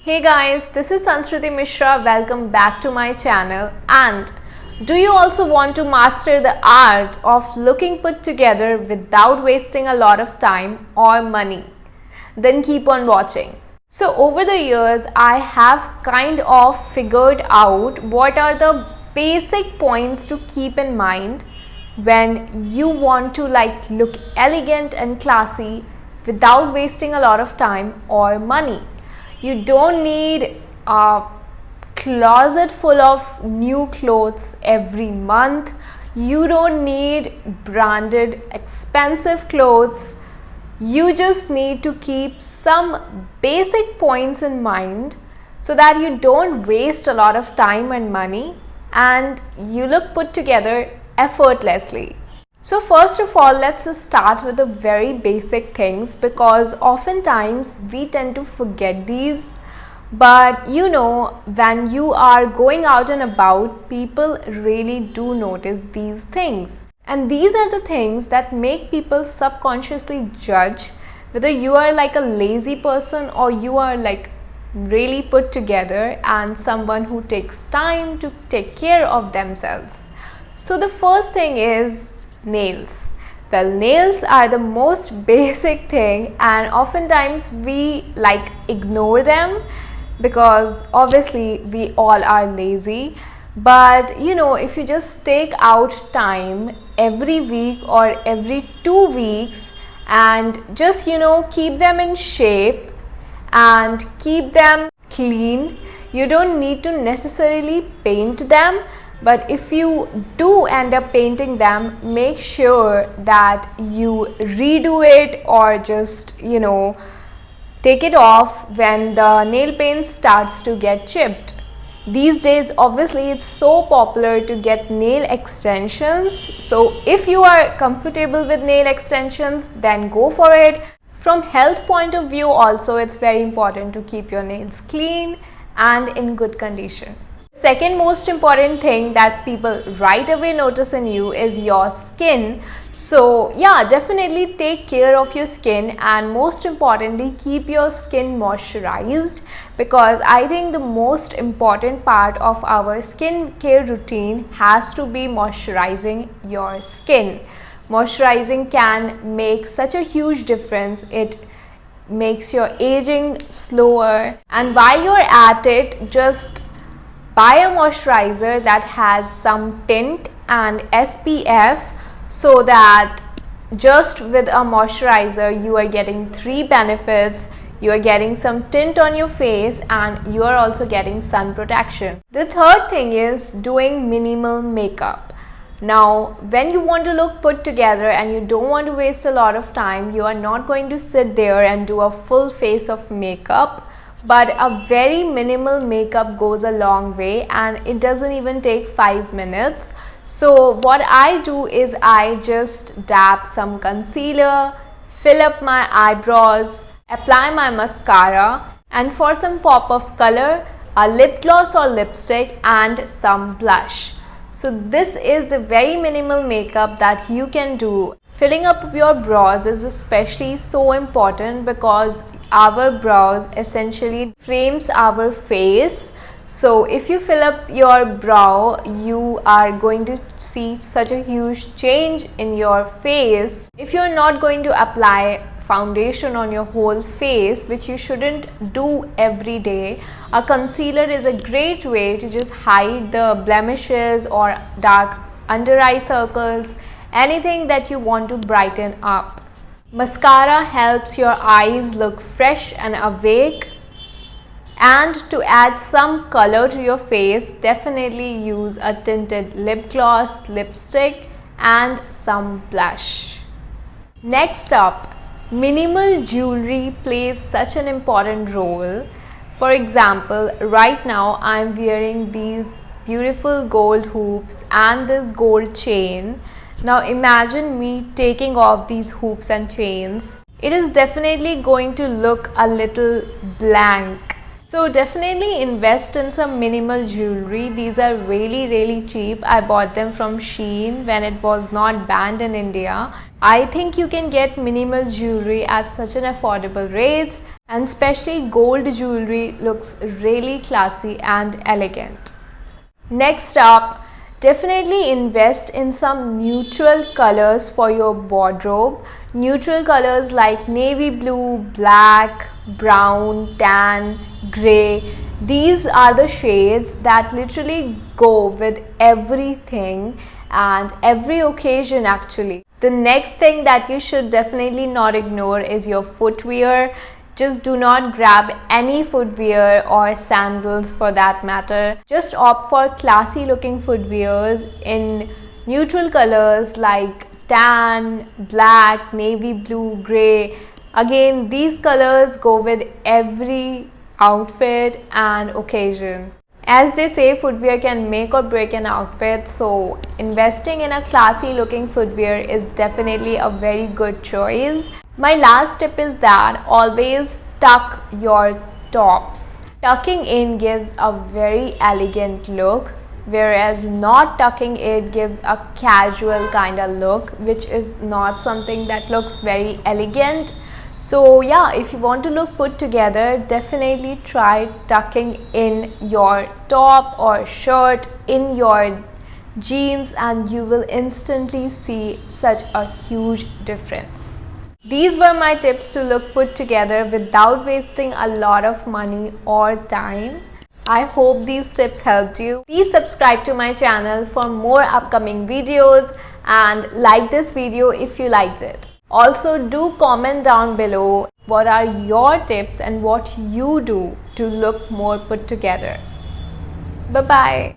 Hey guys, this is Sanskruti Mishra. Welcome back to my channel. And do you also want to master the art of looking put together without wasting a lot of time or money? Then keep on watching. So over the years, I have kind of figured out what are the basic points to keep in mind when you want to look elegant and classy without wasting a lot of time or money. You don't need a closet full of new clothes every month. You don't need branded expensive clothes. You just need to keep some basic points in mind so that you don't waste a lot of time and money and you look put together effortlessly. So first of all, let's just start with the very basic things because oftentimes we tend to forget these. But when you are going out and about, people really do notice these things. And these are the things that make people subconsciously judge whether you are like a lazy person or you are like really put together and someone who takes time to take care of themselves. So the first thing is nails. Well, nails are the most basic thing and oftentimes we ignore them because obviously we all are lazy. But if you just take out time every week or every 2 weeks and just keep them in shape and keep them clean, you don't need to necessarily paint them. But if you do end up painting them, make sure that you redo it or just take it off when the nail paint starts to get chipped. These days obviously it's so popular to get nail extensions, so if you are comfortable with nail extensions, then go for it. From health point of view also, it's very important to keep your nails clean and in good condition. Second most important thing that people right away notice in you is your skin. So yeah, definitely take care of your skin and most importantly keep your skin moisturized, because I think the most important part of our skin care routine has to be moisturizing your skin. Moisturizing can make such a huge difference. It makes your aging slower, and while you're at it, just buy a moisturizer that has some tint and SPF, so that just with a moisturizer you are getting 3 benefits. You are getting some tint on your face and you are also getting sun protection. The third thing is doing minimal makeup. Now, when you want to look put together and you don't want to waste a lot of time, you are not going to sit there and do a full face of makeup. But a very minimal makeup goes a long way and it doesn't even take 5 minutes. So what I do is I just dab some concealer, fill up my eyebrows, apply my mascara, and for some pop of color, a lip gloss or lipstick and some blush. So this is the very minimal makeup that you can do. Filling up your brows is especially so important because our brows essentially frames our face. So if you fill up your brow, you are going to see such a huge change in your face. If you're not going to apply foundation on your whole face, which you shouldn't do every day, a concealer is a great way to just hide the blemishes or dark under eye circles, anything that you want to brighten up. Mascara helps your eyes look fresh and awake. And to add some color to your face, definitely use a tinted lip gloss, lipstick and some blush. Next up, minimal jewelry plays such an important role. For example, right now I'm wearing these beautiful gold hoops and this gold chain. Now imagine me taking off these hoops and chains. It is definitely going to look a little blank. So definitely invest in some minimal jewelry. These are really cheap. I bought them from Shein when it was not banned in India. I think you can get minimal jewelry at such an affordable rates. And especially gold jewelry looks really classy and elegant. Next up, definitely invest in some neutral colors for your wardrobe. Neutral colors like navy blue, black, brown, tan, grey. These are the shades that literally go with everything and every occasion actually. The next thing that you should definitely not ignore is your footwear. Just do not grab any footwear or sandals for that matter. Just opt for classy looking footwears in neutral colors like tan, black, navy blue, grey. Again, these colors go with every outfit and occasion. As they say, footwear can make or break an outfit, so investing in a classy looking footwear is definitely a very good choice. My last tip is that always tuck your tops. Tucking in gives a very elegant look, whereas not tucking it gives a casual kind of look, which is not something that looks very elegant. So yeah, if you want to look put together, definitely try tucking in your top or shirt in your jeans and you will instantly see such a huge difference. These were my tips to look put together without wasting a lot of money or time. I hope these tips helped you. Please subscribe to my channel for more upcoming videos and like this video if you liked it. Also, do comment down below what are your tips and what you do to look more put together. Bye bye.